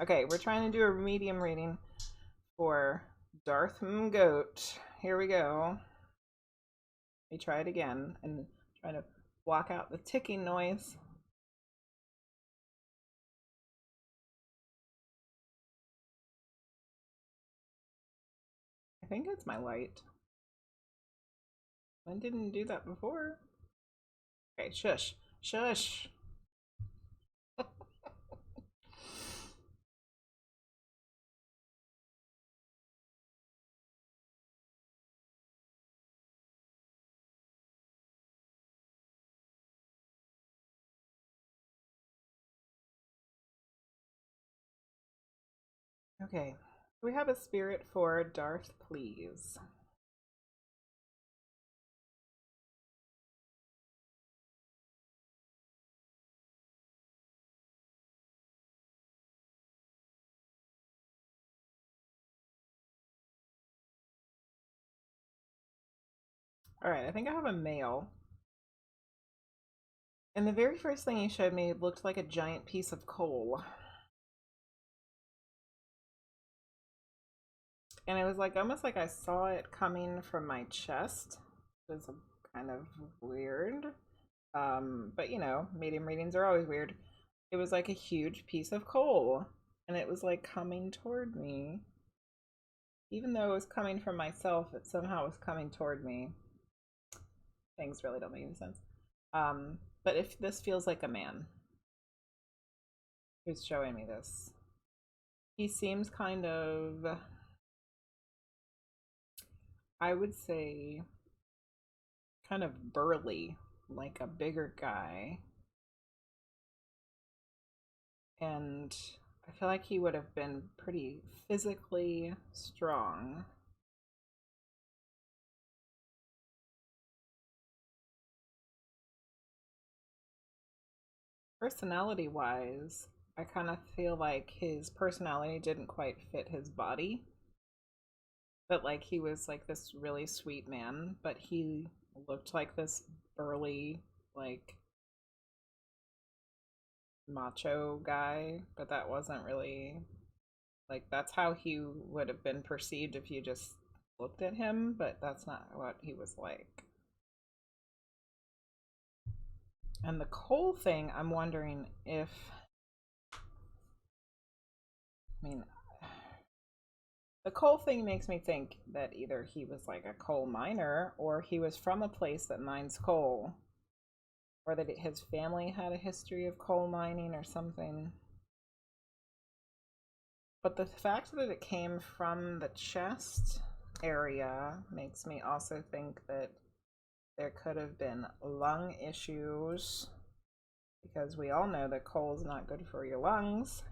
Okay, we're trying to do a medium reading for Darth Goat. Here we go. We try it again and try to block out the ticking noise. I think it's my light. I didn't do that before. Okay, shush. Shush. Okay. We have a spirit for Darth, please. Alright, I think I have a male. And the very first thing he showed me looked like a giant piece of coal. And it was like almost like I saw it coming from my chest. It was kind of weird. But you know, medium readings are always weird. It was like a huge piece of coal, and it was like coming toward me. Even though it was coming from myself, it somehow was coming toward me. Things really don't make any sense. But if this feels like a man who's showing me this, he seems kind of, I would say, kind of burly, like a bigger guy. And I feel like he would have been pretty physically strong. Personality wise, I kind of feel like his personality didn't quite fit his body. But like he was like this really sweet man, but he looked like this burly, like macho guy, but that wasn't really like that's how he would have been perceived if you just looked at him, but that's not what he was like. And the coal thing, I'm wondering if, I mean, the coal thing makes me think that either he was like a coal miner or he was from a place that mines coal, or that his family had a history of coal mining or something. But the fact that it came from the chest area makes me also think that there could have been lung issues, because we all know that coal is not good for your lungs.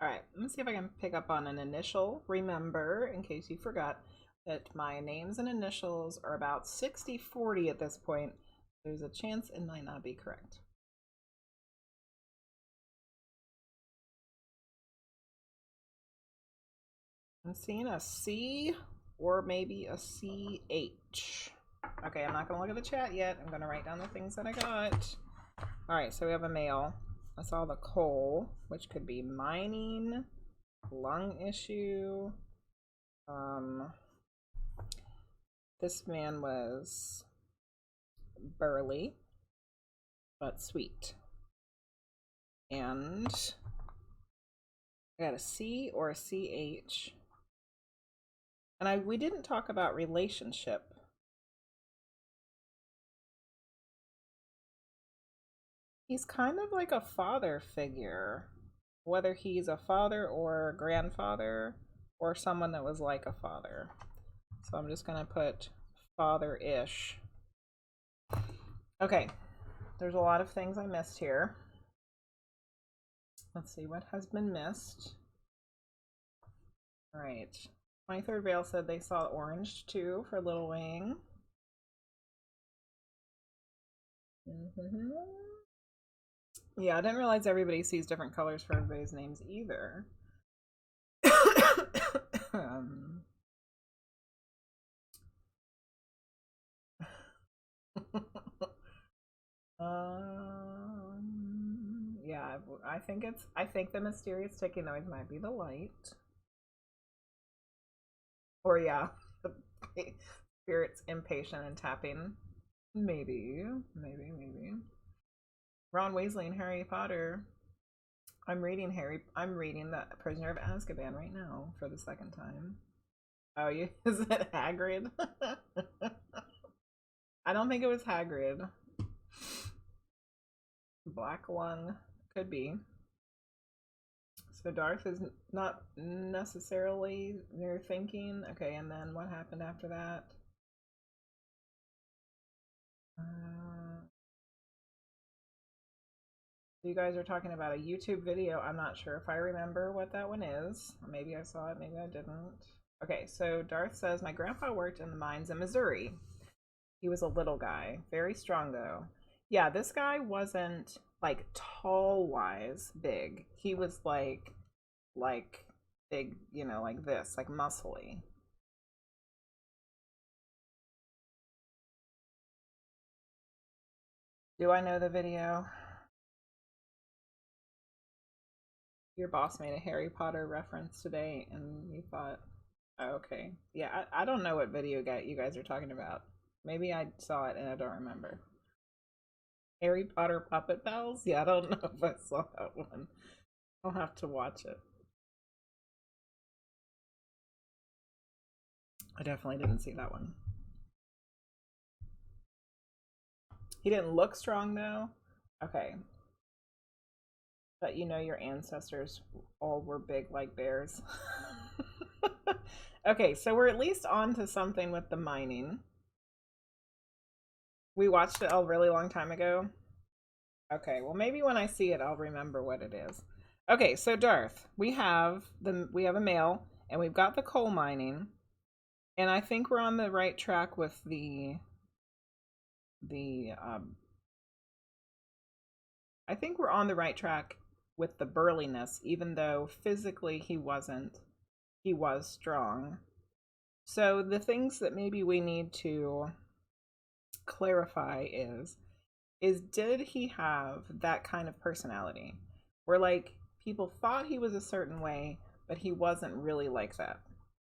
All right, let me see if I can pick up on an initial. Remember, in case you forgot, that my names and initials are about 60-40 at this point. There's a chance it might not be correct. I'm seeing a C or maybe a CH. Okay, I'm not going to look at the chat yet. I'm going to write down the things that I got. All right, so we have a male. I saw the coal, which could be mining, lung issue. This man was burly but sweet. And I got a C or a CH. And we didn't talk about relationship. He's kind of like a father figure, whether he's a father or a grandfather or someone that was like a father. So I'm just gonna put father-ish. Okay, there's a lot of things I missed here. Let's see what has been missed. All right, 23rd Veil said they saw orange too for Little Wing. Yeah, I didn't realize everybody sees different colors for everybody's names either. um, yeah, I think the mysterious ticking noise might be the light. Or yeah, the spirit's impatient and tapping. Maybe, maybe. Ron Weasley and Harry Potter. I'm reading The Prisoner of Azkaban right now for the second time. Oh, you is it Hagrid? I don't think it was Hagrid. Black Lung could be. So Darth is not necessarily their thinking. Okay, and then what happened after that? You guys are talking about a YouTube video. I'm not sure if I remember what that one is. Maybe I saw it, maybe I didn't. Okay, so Darth says, my grandpa worked in the mines in Missouri. He was a little guy, very strong though. Yeah, this guy wasn't like tall wise big. He was like big, you know, like this, like muscly. Do I know the video? Your boss made a Harry Potter reference today and you thought, oh, okay. Yeah, I don't know what video you guys are talking about. Maybe I saw it and I don't remember. Harry Potter Puppet Pals? Yeah, I don't know if I saw that one. I'll have to watch it. I definitely didn't see that one. He didn't look strong though. Okay. But you know your ancestors all were big like bears. Okay, so we're at least on to something with the mining. We watched it a really long time ago. Okay, well maybe when I see it I'll remember what it is. Okay, so Darth, we have a male and we've got the coal mining. And I think we're on the right track with the I think we're on the right track with the burliness, even though physically he wasn't. He was strong. So the things that maybe we need to clarify is did he have that kind of personality where like people thought he was a certain way but he wasn't really like that,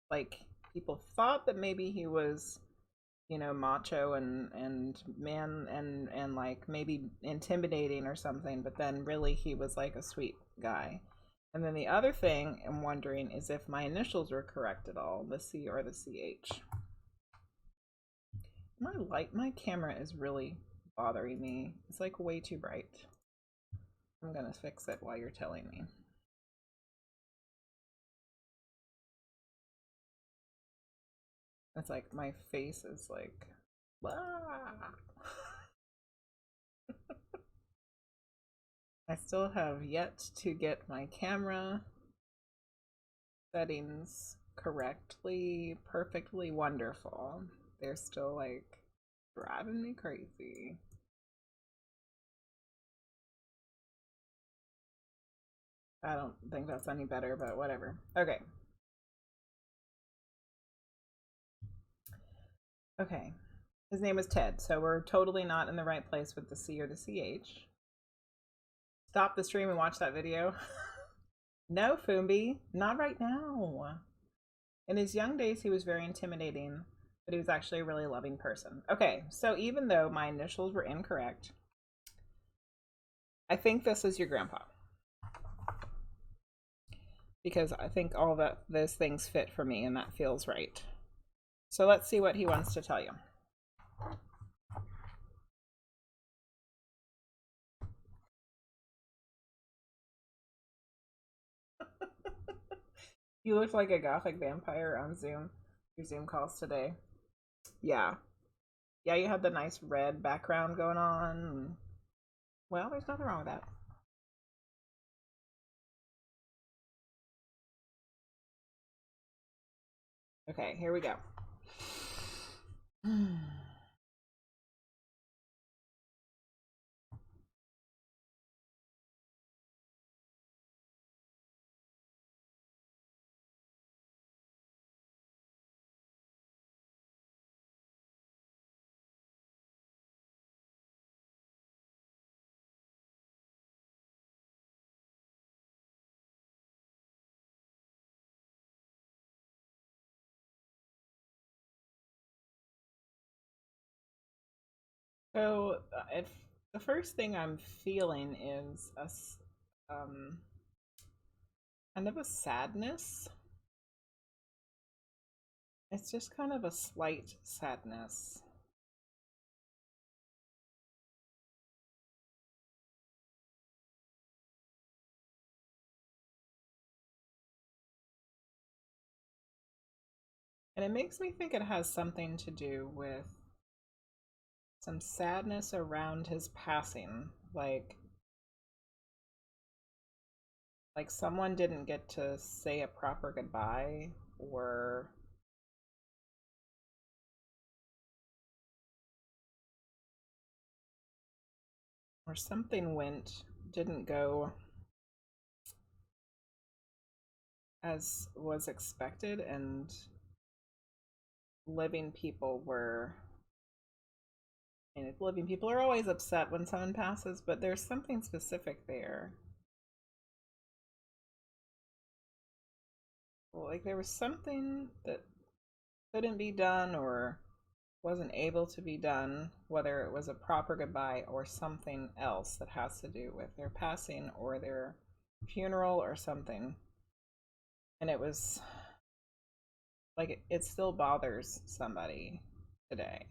like people thought that maybe he was, you know, macho and man and like maybe intimidating or something, but then really he was like a sweet guy. And then the other thing I'm wondering is if my initials were correct at all, the C or the CH. My camera is really bothering me. It's like way too bright. I'm gonna fix it while you're telling me. It's like my face is like, ah. I still have yet to get my camera settings correctly, perfectly wonderful. They're still like driving me crazy. I don't think that's any better, but whatever. Okay. Okay. His name is Ted, so we're totally not in the right place with the C or the CH. Stop the stream and watch that video. No, Foombi, not right now. In his young days, he was very intimidating, but he was actually a really loving person. Okay, so even though my initials were incorrect, I think this is your grandpa. Because I think all that those things fit for me and that feels right. So let's see what he wants to tell you. You look like a gothic vampire on Zoom. Your Zoom calls today. Yeah. Yeah, you had the nice red background going on. Well, there's nothing wrong with that. Okay, here we go. So, the first thing I'm feeling is um, kind of a sadness. It's just kind of a slight sadness. And it makes me think it has something to do with some sadness around his passing. Like someone didn't get to say a proper goodbye, or something didn't go as was expected, and living people were and living people are always upset when someone passes, but there's something specific there. Like there was something that couldn't be done or wasn't able to be done, whether it was a proper goodbye or something else that has to do with their passing or their funeral or something. And it was like it still bothers somebody today.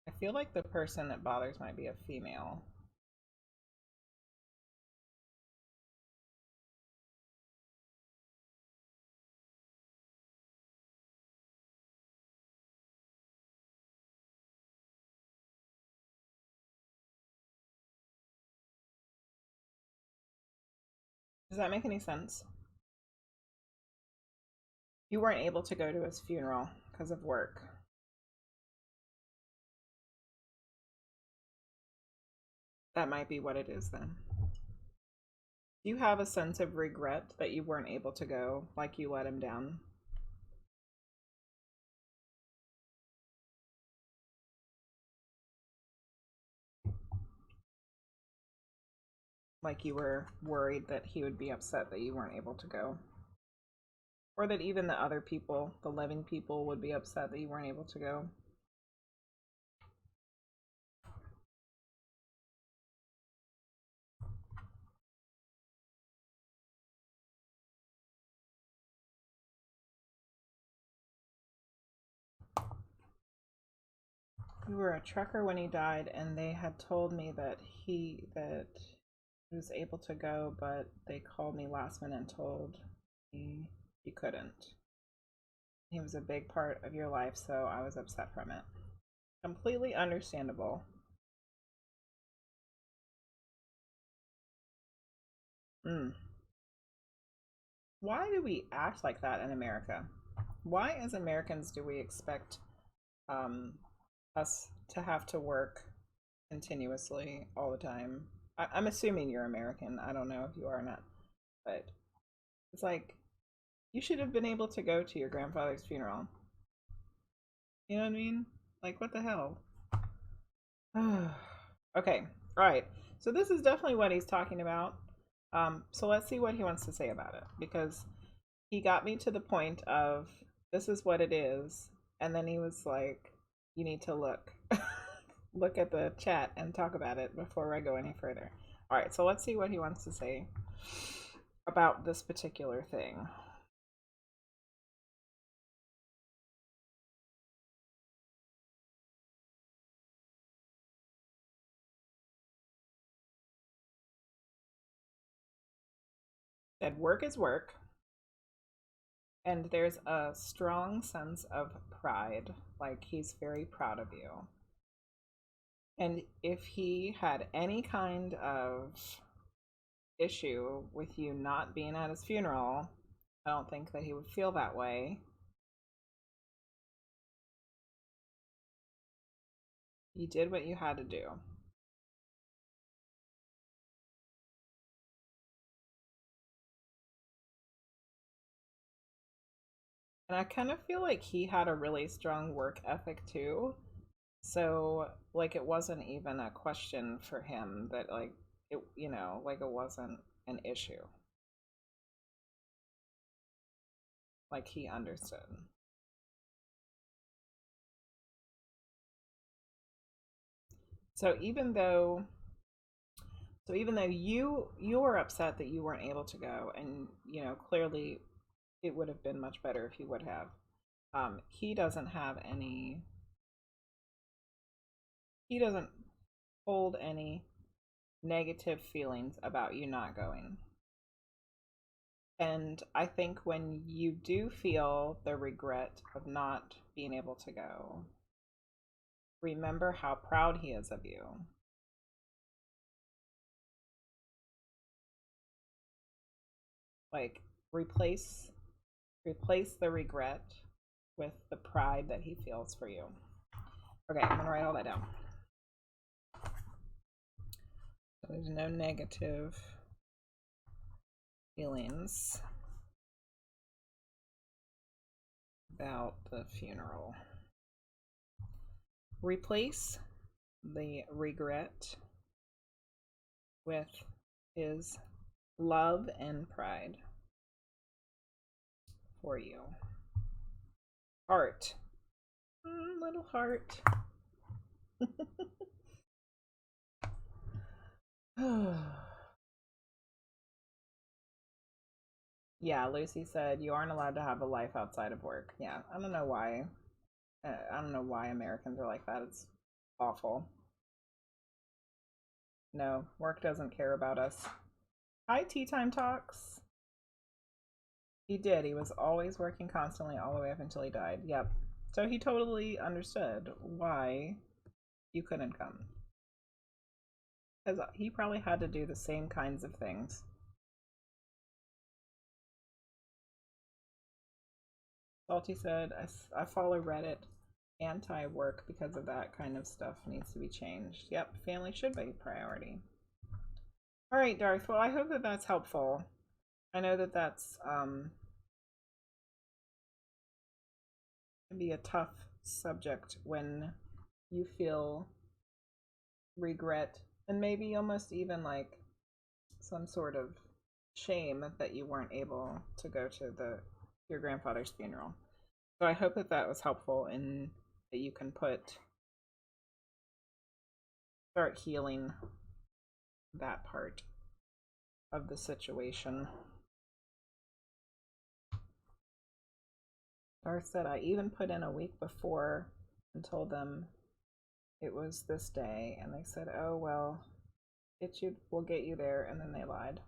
I feel like the person that bothers might be a female. Does that make any sense? You weren't able to go to his funeral because of work. That might be what it is then. Do you have a sense of regret that you weren't able to go, like you let him down? Like you were worried that he would be upset that you weren't able to go? Or that even the other people, the living people, would be upset that you weren't able to go? You were a trucker when he died, and they had told me that he was able to go, but they called me last minute and told me he couldn't. He was a big part of your life, so I was upset from it. Completely understandable. Mm. Why do we act like that in America? Why, as Americans, do we expect um, us to have to work continuously all the time? I'm assuming you're American. I don't know if you are or not, but it's like you should have been able to go to your grandfather's funeral. You know what I mean? Like, what the hell? Okay, all right. So this is definitely what he's talking about. So let's see what he wants to say about it, because he got me to the point of this is what it is, and then he was like, "You need to look at the chat and talk about it before I go any further." All right, so let's see what he wants to say about this particular thing. That work is work, and there's a strong sense of pride, like he's very proud of you. And if he had any kind of issue with you not being at his funeral, I don't think that he would feel that way. You did what you had to do. And I kind of feel like he had a really strong work ethic too. So, like, it wasn't even a question for him that, like, like it wasn't an issue. Like, he understood. So even though you were upset that you weren't able to go, and you know clearly it would have been much better if you would have. He doesn't have any. He doesn't hold any negative feelings about you not going. And I think when you do feel the regret of not being able to go, remember how proud he is of you. Like replace the regret with the pride that he feels for you. Okay, I'm gonna write all that down. So there's no negative feelings about the funeral. Replace the regret with his love and pride for you. Heart. Little heart. Yeah, Lucy said you aren't allowed to have a life outside of work. Yeah, I don't know why. I don't know why Americans are like that. It's awful. No, work doesn't care about us. Hi, Tea Time Talks. He did. He was always working constantly all the way up until he died. Yep. So he totally understood why you couldn't come. Because he probably had to do the same kinds of things. Salty said, I follow Reddit anti-work because of that kind of stuff needs to be changed. Yep, family should be a priority. All right, Darth. Well, I hope that that's helpful. I know that that's can be a tough subject when you feel regret and maybe almost even like some sort of shame that you weren't able to go to your grandfather's funeral. So I hope that that was helpful and that you can start healing that part of the situation. Darth said, I even put in a week before and told them it was this day, and they said, oh, well, we'll get you there, and then they lied.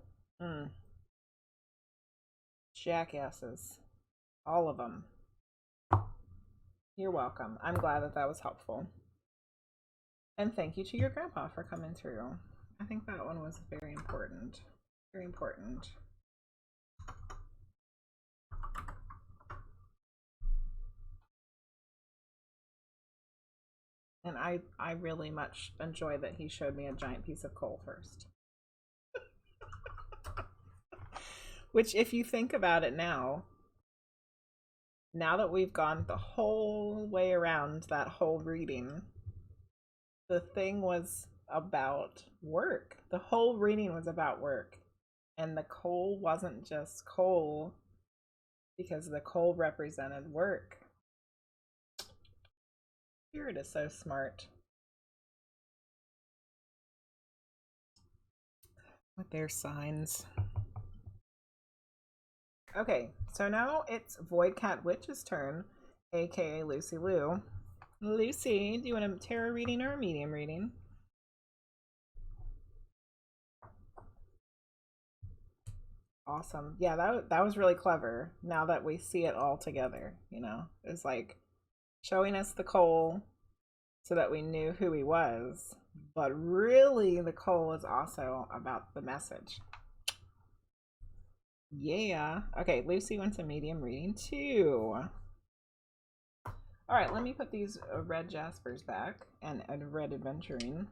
Jackasses. All of them. You're welcome. I'm glad that that was helpful. And thank you to your grandpa for coming through. I think that one was very important. Very important. And I really much enjoy that he showed me a giant piece of coal first. Which, if you think about it now that we've gone the whole way around that whole reading, the thing was about work. The whole reading was about work. And the coal wasn't just coal because the coal represented work. Spirit is so smart with their signs. Okay, so now it's Void Cat Witch's turn, aka Lucy Lou. Lucy, do you want a tarot reading or a medium reading? Awesome. Yeah, that was really clever. Now that we see it all together, you know, it's like showing us the coal so that we knew who he was, but really the coal is also about the message. Yeah. Okay, Lucy wants a medium reading too. All right, let me put these red jaspers back and a red adventuring.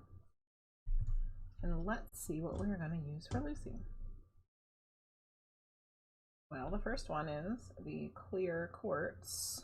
And let's see what we're going to use for Lucy. Well, the first one is the clear quartz.